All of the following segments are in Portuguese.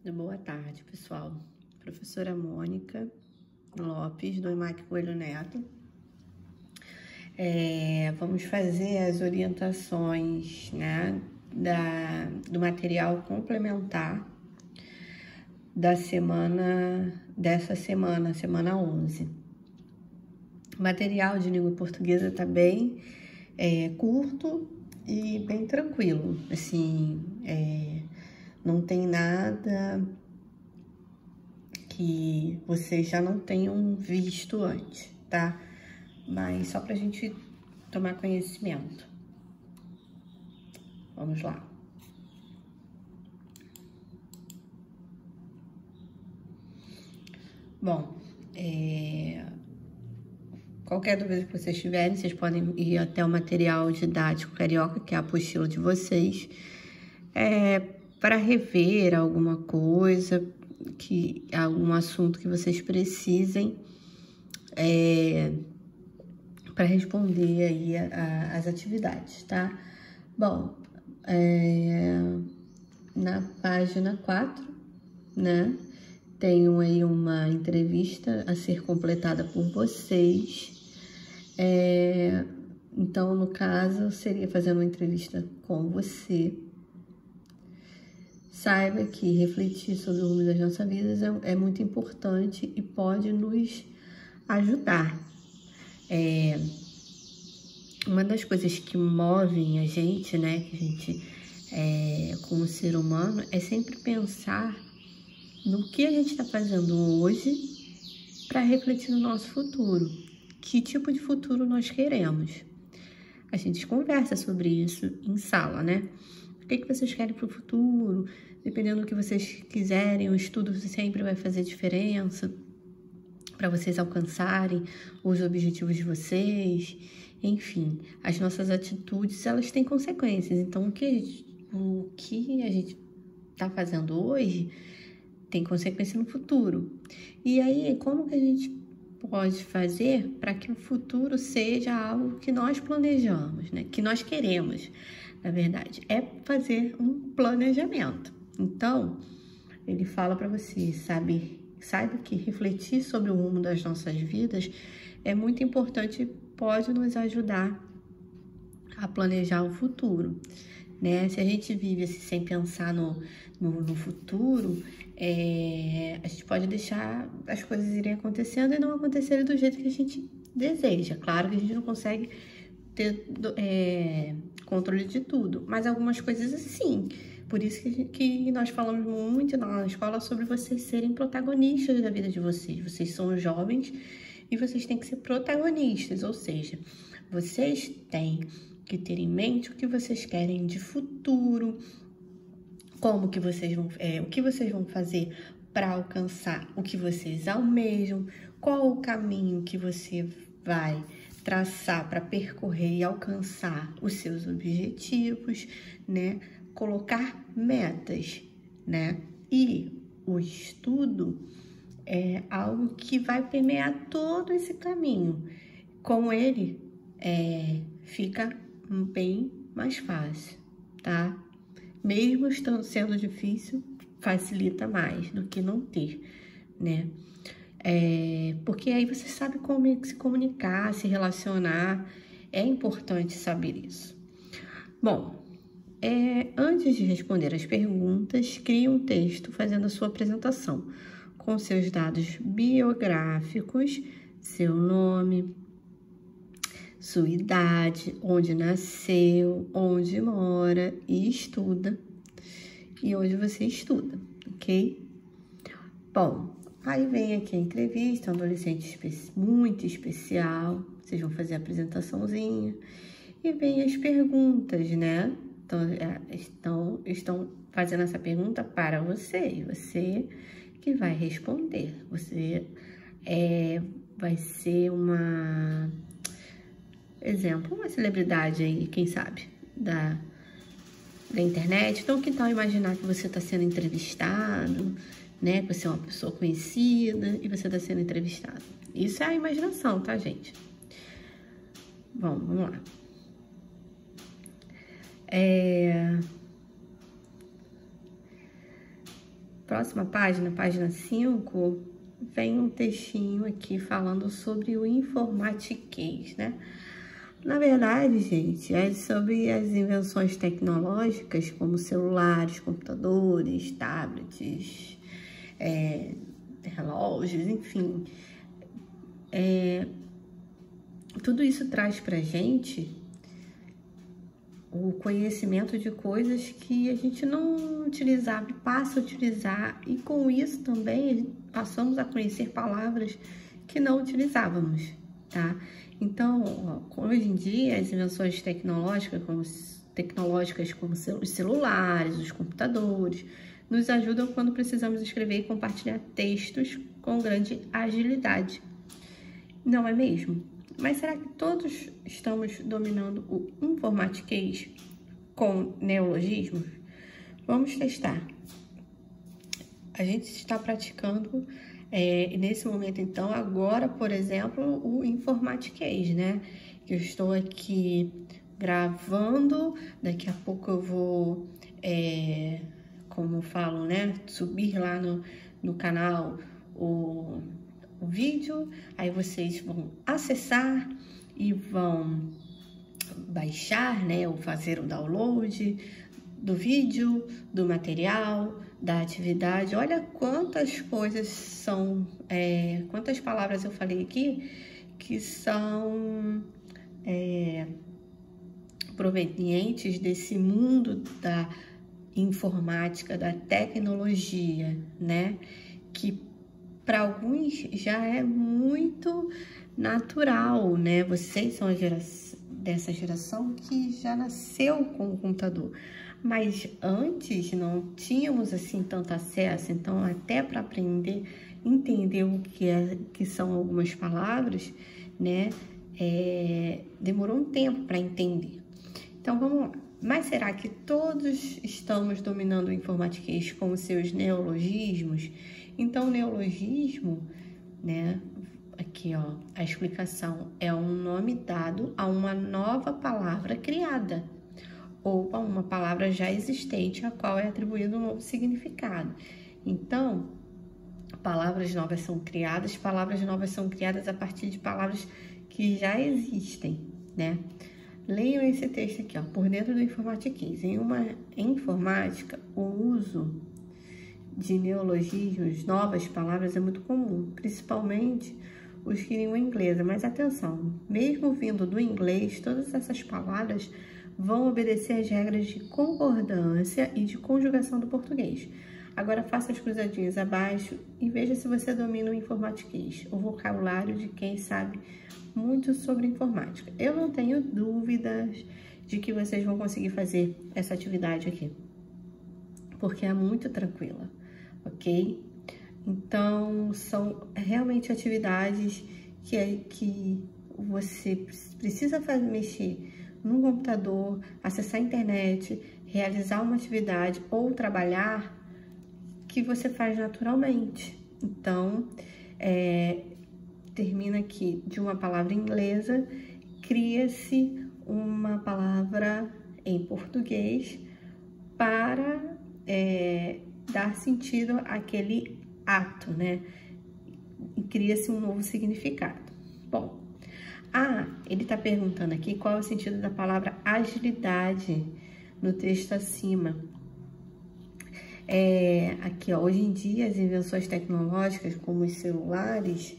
Boa tarde, pessoal. Professora Mônica Lopes, do EMAC Coelho Neto. Vamos fazer as orientações, né, do material complementar dessa semana, semana 11. O material de língua portuguesa está bem curto e bem tranquilo, assim, não tem nada que vocês já não tenham visto antes, tá? Mas só pra gente tomar conhecimento. Vamos lá. Bom, qualquer dúvida que vocês tiverem, vocês podem ir até o material didático carioca, que é a apostila de vocês, para rever alguma coisa, algum assunto que vocês precisem para responder aí as atividades, tá? Bom, na página 4, né, tenho aí uma entrevista a ser completada por vocês. Então, no caso, seria fazendo uma entrevista com você. Saiba que refletir sobre o rumo das nossas vidas é muito importante e pode nos ajudar. Uma das coisas que movem a gente, né, que a gente, como ser humano, é sempre pensar no que a gente está fazendo hoje para refletir no nosso futuro. Que tipo de futuro nós queremos? A gente conversa sobre isso em sala, né? O que vocês querem para o futuro? Dependendo do que vocês quiserem, o estudo sempre vai fazer diferença para vocês alcançarem os objetivos de vocês. Enfim, as nossas atitudes, elas têm consequências. Então, o que a gente está fazendo hoje tem consequência no futuro. E aí, como que a gente pode fazer para que o futuro seja algo que nós planejamos, né? Que nós queremos, na verdade, é fazer um planejamento. Então, ele fala para você, saiba que refletir sobre o rumo das nossas vidas é muito importante, pode nos ajudar a planejar o futuro, né? Se a gente vive assim, sem pensar no futuro, a gente pode deixar as coisas irem acontecendo e não acontecerem do jeito que a gente deseja. Claro que a gente não consegue ter controle de tudo, mas algumas coisas sim. Por isso que nós falamos muito na escola sobre vocês serem protagonistas da vida de vocês. Vocês são jovens e vocês têm que ser protagonistas, ou seja, vocês têm que ter em mente o que vocês querem de futuro, como que vocês vão, o que vocês vão fazer para alcançar o que vocês almejam, qual o caminho que você vai traçar para percorrer e alcançar os seus objetivos, né? Colocar metas, né? E o estudo é algo que vai permear todo esse caminho. Com ele, fica bem mais fácil, tá? Mesmo sendo difícil, facilita mais do que não ter, né? Porque aí você sabe como se comunicar, se relacionar. É importante saber isso. Bom, antes de responder as perguntas, crie um texto fazendo a sua apresentação, com seus dados biográficos, seu nome, sua idade, onde nasceu, onde mora e estuda, e hoje você estuda, ok? Bom, aí vem aqui a entrevista, um adolescente muito especial, vocês vão fazer a apresentaçãozinha, e vem as perguntas, né? Então, estão fazendo essa pergunta para você, e você que vai responder. Você vai ser uma celebridade aí, quem sabe, da internet. Então, que tal imaginar que você está sendo entrevistado, né? Que você é uma pessoa conhecida e você está sendo entrevistado. Isso é a imaginação, tá, gente? Bom, vamos lá. próxima página, página 5, vem um textinho aqui falando sobre o informatiquês, né? Na verdade, gente, é sobre as invenções tecnológicas, como celulares, computadores, tablets, relógios, enfim. Tudo isso traz pra gente o conhecimento de coisas que a gente não utilizava e passa a utilizar, e com isso também passamos a conhecer palavras que não utilizávamos, tá? Então, hoje em dia, as invenções tecnológicas como os celulares, os computadores, nos ajudam quando precisamos escrever e compartilhar textos com grande agilidade. Não é mesmo? Mas será que todos estamos dominando o informatiquês com neologismos? Vamos testar. A gente está praticando nesse momento, então, agora, por exemplo, o informatiquês, né? Que eu estou aqui gravando, daqui a pouco eu vou, como falam, né? Subir lá no canal o vídeo, aí vocês vão acessar e vão baixar, né, ou fazer o download do vídeo, do material, da atividade. Olha quantas coisas são, quantas palavras eu falei aqui que são provenientes desse mundo da informática, da tecnologia, né, que para alguns já é muito natural, né? Vocês são dessa geração que já nasceu com o computador, mas antes não tínhamos assim tanto acesso, então até para aprender, entender o que são algumas palavras, né? Demorou um tempo para entender. Então vamos lá. Mas será que todos estamos dominando o informatiquês com os seus neologismos? Então, neologismo, né? Aqui, ó, a explicação é um nome dado a uma nova palavra criada ou a uma palavra já existente, a qual é atribuído um novo significado. Então, palavras novas são criadas a partir de palavras que já existem, né? Leiam esse texto aqui, ó, por dentro do informatiquês. Em informática, o uso de neologismos, novas palavras, é muito comum, principalmente os que língua inglesa. Mas atenção, mesmo vindo do inglês, todas essas palavras vão obedecer às regras de concordância e de conjugação do português. Agora faça as cruzadinhas abaixo e veja se você domina o informatiquês, o vocabulário de quem sabe muito sobre informática. Eu não tenho dúvidas de que vocês vão conseguir fazer essa atividade aqui, porque é muito tranquila, ok? Então, são realmente atividades que você precisa mexer no computador, acessar a internet, realizar uma atividade ou trabalhar, que você faz naturalmente. Então, termina aqui de uma palavra inglesa, cria-se uma palavra em português para dar sentido àquele ato, né? E cria-se um novo significado. Bom, ele está perguntando aqui qual é o sentido da palavra agilidade no texto acima. Aqui, ó, hoje em dia, as invenções tecnológicas, como os celulares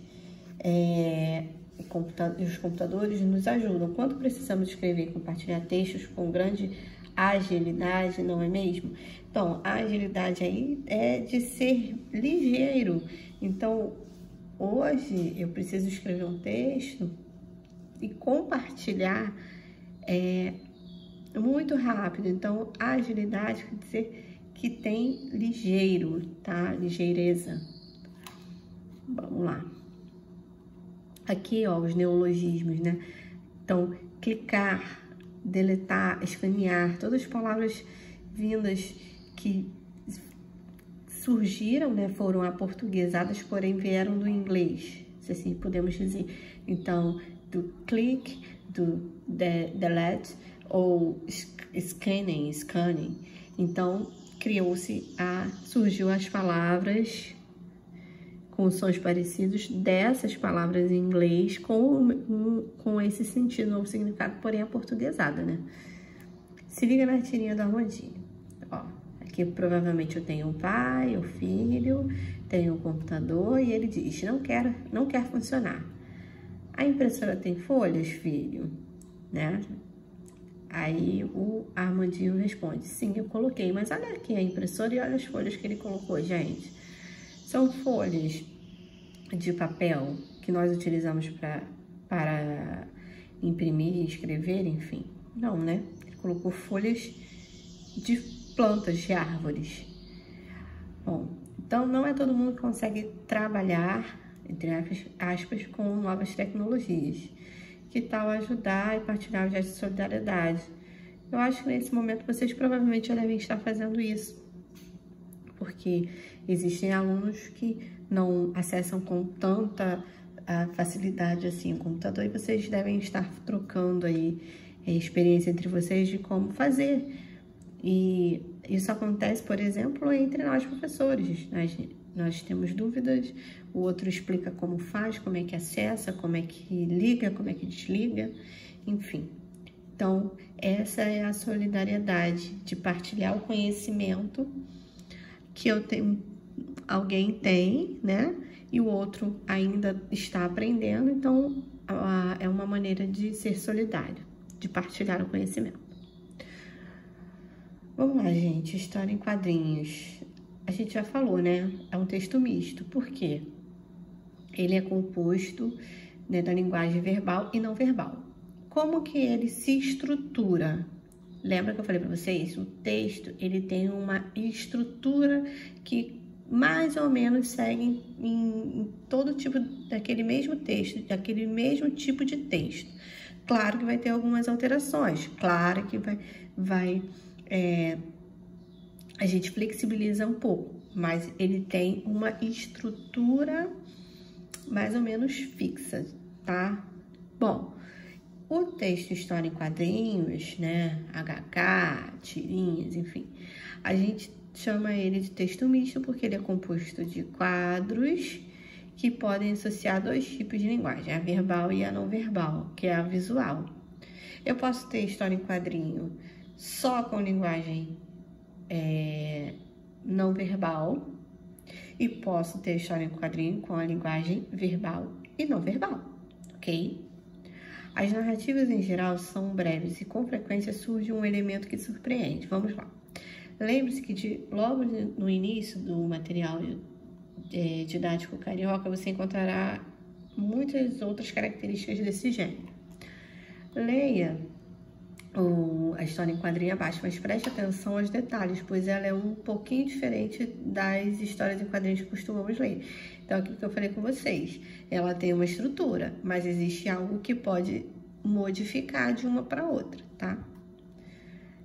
e os computadores, nos ajudam. Quando precisamos escrever e compartilhar textos com grande agilidade, não é mesmo? Então, a agilidade aí é de ser ligeiro. Então, hoje eu preciso escrever um texto e compartilhar muito rápido. Então, a agilidade quer dizer que tem ligeiro, tá? Ligeireza. Vamos lá. Aqui, ó, os neologismos, né? Então, clicar, deletar, escanear, todas as palavras vindas que surgiram, né? Foram aportuguesadas, porém vieram do inglês, se assim podemos dizer. Então, do click, do delete ou scanning. Então, surgiu as palavras com sons parecidos dessas palavras em inglês com esse sentido ou significado, porém aportuguesada, né? Se liga na tirinha do Armandinho. Ó, aqui provavelmente eu tenho um pai, o filho, tenho um computador e ele diz, não quer funcionar. A impressora tem folhas, filho? Né? Aí o Armandinho responde, sim, eu coloquei, mas olha aqui a impressora e olha as folhas que ele colocou, gente. São folhas de papel que nós utilizamos para imprimir, escrever, enfim. Não, né? Ele colocou folhas de plantas, de árvores. Bom, então não é todo mundo que consegue trabalhar, entre aspas, com novas tecnologias. Que tal ajudar e partilhar o gesto de solidariedade? Eu acho que nesse momento vocês provavelmente já devem estar fazendo isso, porque existem alunos que não acessam com tanta facilidade assim o computador e vocês devem estar trocando aí experiência entre vocês de como fazer. E isso acontece, por exemplo, entre nós professores. Nós temos dúvidas, o outro explica como faz, como é que acessa, como é que liga, como é que desliga, enfim. Então, essa é a solidariedade de partilhar o conhecimento que alguém tem, né? E o outro ainda está aprendendo, então é uma maneira de ser solidário, de partilhar o conhecimento. Vamos lá, gente, história em quadrinhos. A gente já falou, né? É um texto misto. Por quê? Ele é composto, né, da linguagem verbal e não verbal. Como que ele se estrutura? Lembra que eu falei para vocês? O texto, ele tem uma estrutura que mais ou menos segue em todo tipo daquele mesmo texto, daquele mesmo tipo de texto. Claro que vai ter algumas alterações, claro que a gente flexibiliza um pouco, mas ele tem uma estrutura mais ou menos fixa, tá? Bom, o texto História em Quadrinhos, né, HQ, tirinhas, enfim, a gente chama ele de texto misto porque ele é composto de quadros que podem associar dois tipos de linguagem, a verbal e a não verbal, que é a visual. Eu posso ter história em quadrinho só com linguagem não verbal e posso ter história em quadrinho com a linguagem verbal e não verbal, ok? As narrativas em geral são breves e com frequência surge um elemento que surpreende. Vamos lá. Lembre-se que logo no início do material didático carioca você encontrará muitas outras características desse gênero. Leia a história em quadrinho abaixo, mas preste atenção aos detalhes, pois ela é um pouquinho diferente das histórias em quadrinhos que costumamos ler. Então, aquilo que eu falei com vocês, ela tem uma estrutura, mas existe algo que pode modificar de uma para outra, tá?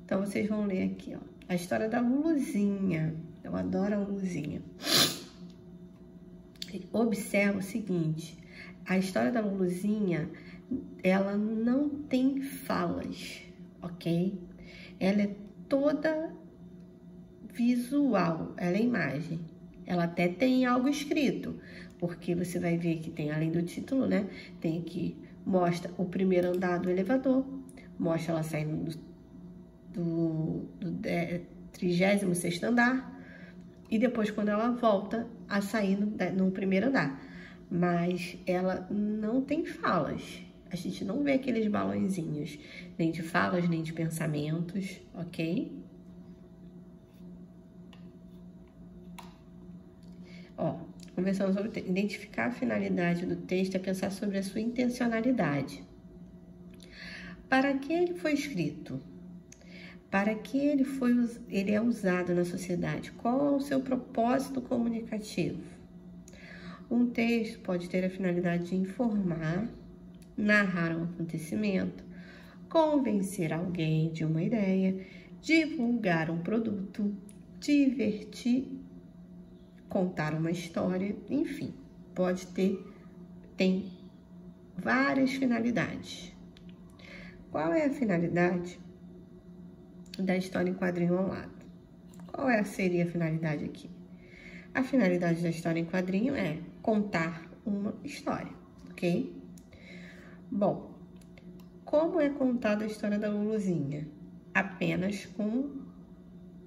Então, vocês vão ler aqui, ó, a história da Luluzinha. Eu adoro a Luluzinha. Observa o seguinte, a história da Luluzinha, ela não tem falas, ok? Ela é toda visual, ela é imagem. Ela até tem algo escrito, porque você vai ver que tem, além do título, né? Tem aqui, mostra o primeiro andar do elevador, mostra ela saindo do 36º andar, e depois quando ela volta a sair no primeiro andar. Mas ela não tem falas. A gente não vê aqueles balõezinhos, nem de falas, nem de pensamentos, ok? Ó, conversando sobre identificar a finalidade do texto é pensar sobre a sua intencionalidade. Para que ele foi escrito? Para que ele é usado na sociedade? Qual é o seu propósito comunicativo? Um texto pode ter a finalidade de informar, narrar um acontecimento, convencer alguém de uma ideia, divulgar um produto, divertir, contar uma história, enfim, tem várias finalidades. Qual é a finalidade da história em quadrinho ao lado? Qual seria a finalidade aqui? A finalidade da história em quadrinho é contar uma história, ok? Bom, como é contada a história da Luluzinha? Apenas com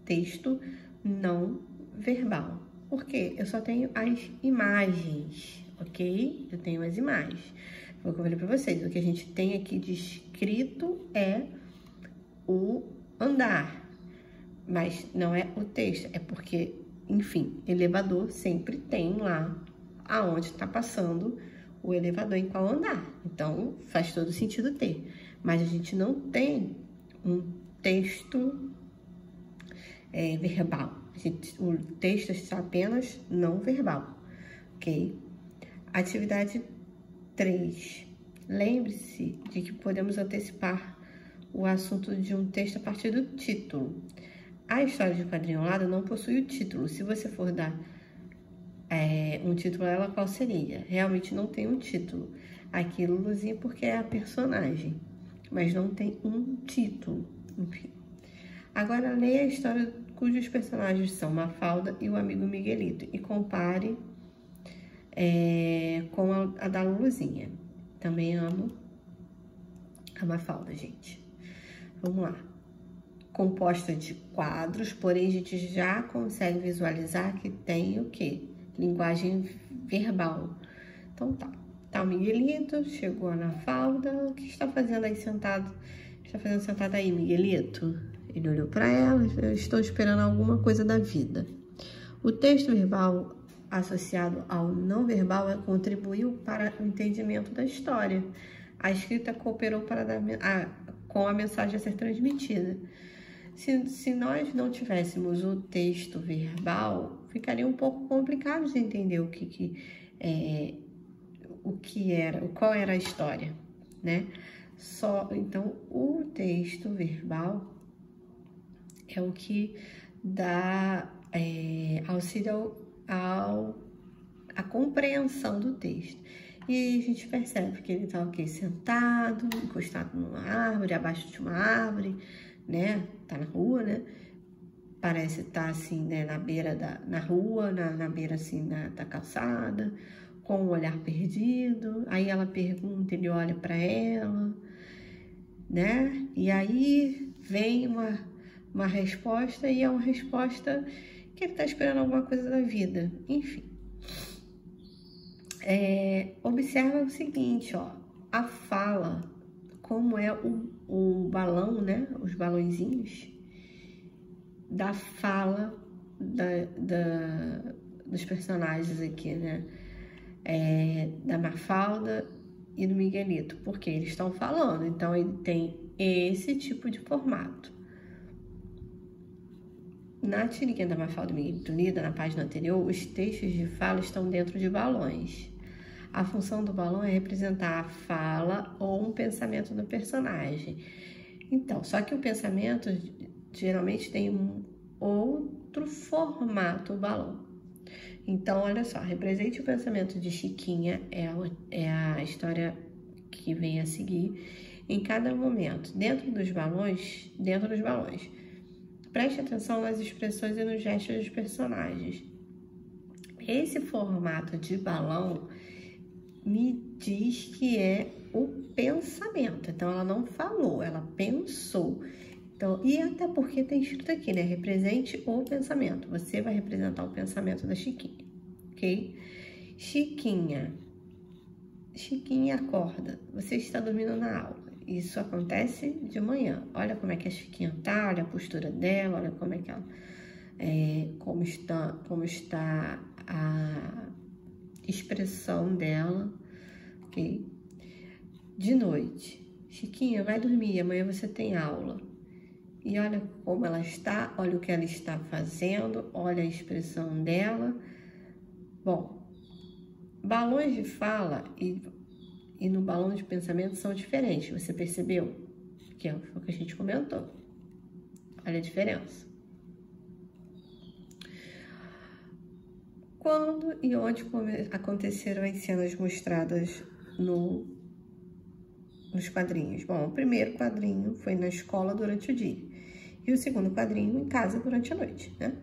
texto não verbal. Por quê? Eu só tenho as imagens, ok? Eu tenho as imagens. Foi o que eu falei pra vocês. O que a gente tem aqui de escrito é o andar, mas não é o texto. É porque, enfim, elevador sempre tem lá aonde está passando o elevador em qual andar. Então, faz todo sentido ter. Mas a gente não tem um texto verbal. O texto está apenas não verbal, ok? Atividade 3. Lembre-se de que podemos antecipar o assunto de um texto a partir do título. A história de quadrinho ao lado não possui o título. Se você for dar um título a ela, qual seria? Realmente não tem um título. Aqui, Luluzinha, porque é a personagem, mas não tem um título, enfim. Agora, leia a história cujos personagens são Mafalda e o amigo Miguelito e compare com a da Luluzinha. Também amo a Mafalda, gente. Vamos lá. Composta de quadros, porém a gente já consegue visualizar que tem o quê? Linguagem verbal. Então tá o Miguelito, chegou a Mafalda. O que está fazendo aí sentado? Está fazendo sentado aí, Miguelito? Ele olhou para ela, eu estou esperando alguma coisa da vida. O texto verbal associado ao não verbal contribuiu para o entendimento da história. A escrita cooperou para com a mensagem a ser transmitida. Se nós não tivéssemos o texto verbal, ficaria um pouco complicado de entender qual era a história, né? Então, o texto verbal é o que dá auxílio à compreensão do texto. E a gente percebe que ele tá sentado, encostado numa árvore, abaixo de uma árvore, né? Tá na rua, né? Parece estar assim, né, na beira na rua, na beira assim da calçada, com o olhar perdido. Aí ela pergunta, ele olha para ela, né? E aí vem uma resposta, e é uma resposta que ele tá esperando alguma coisa da vida. Enfim. Observa o seguinte, ó, a fala, como é o balão, né? Os balõezinhos da fala dos personagens aqui, né? Da Mafalda e do Miguelito, porque eles estão falando, então ele tem esse tipo de formato. Na tirinha da Mafalda e do Miguelito lida, na página anterior, os textos de fala estão dentro de balões. A função do balão é representar a fala ou um pensamento do personagem. Então, só que o pensamento geralmente tem um outro formato, o balão. Então, olha só, represente o pensamento de Chiquinha, é a história que vem a seguir, em cada momento, dentro dos balões. Preste atenção nas expressões e nos gestos dos personagens. Esse formato de balão me diz que é o pensamento. Então, ela não falou, ela pensou. Então, e até porque tem escrito aqui, né? Represente o pensamento. Você vai representar o pensamento da Chiquinha, ok? Chiquinha acorda. Você está dormindo na aula. Isso acontece de manhã. Olha como é que a Chiquinha tá, olha a postura dela, olha como é que ela... como está a expressão dela, ok? De noite, Chiquinha, vai dormir, amanhã você tem aula. E olha como ela está, olha o que ela está fazendo, olha a expressão dela. Bom, balões de fala e no balão de pensamento são diferentes, você percebeu? Que é o que a gente comentou. Olha a diferença. Quando e onde aconteceram as cenas mostradas nos quadrinhos? Bom, o primeiro quadrinho foi na escola durante o dia. E o segundo quadrinho em casa durante a noite, né?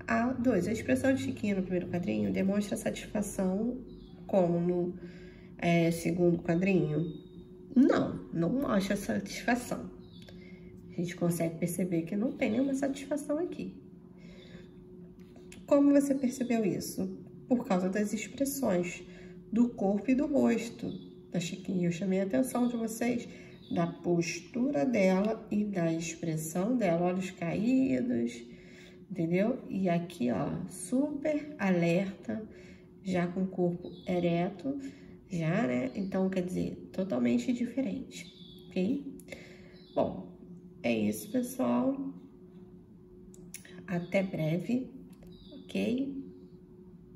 A 2, a expressão de Chiquinha no primeiro quadrinho demonstra satisfação como no segundo quadrinho? Não mostra satisfação. A gente consegue perceber que não tem nenhuma satisfação aqui. Como você percebeu isso? Por causa das expressões do corpo e do rosto da Chiquinha. Eu chamei a atenção de vocês da postura dela e da expressão dela, olhos caídos, entendeu? E aqui, ó, super alerta, já com o corpo ereto, já, né? Então, quer dizer, totalmente diferente, ok? Bom, é isso, pessoal. Até breve, ok?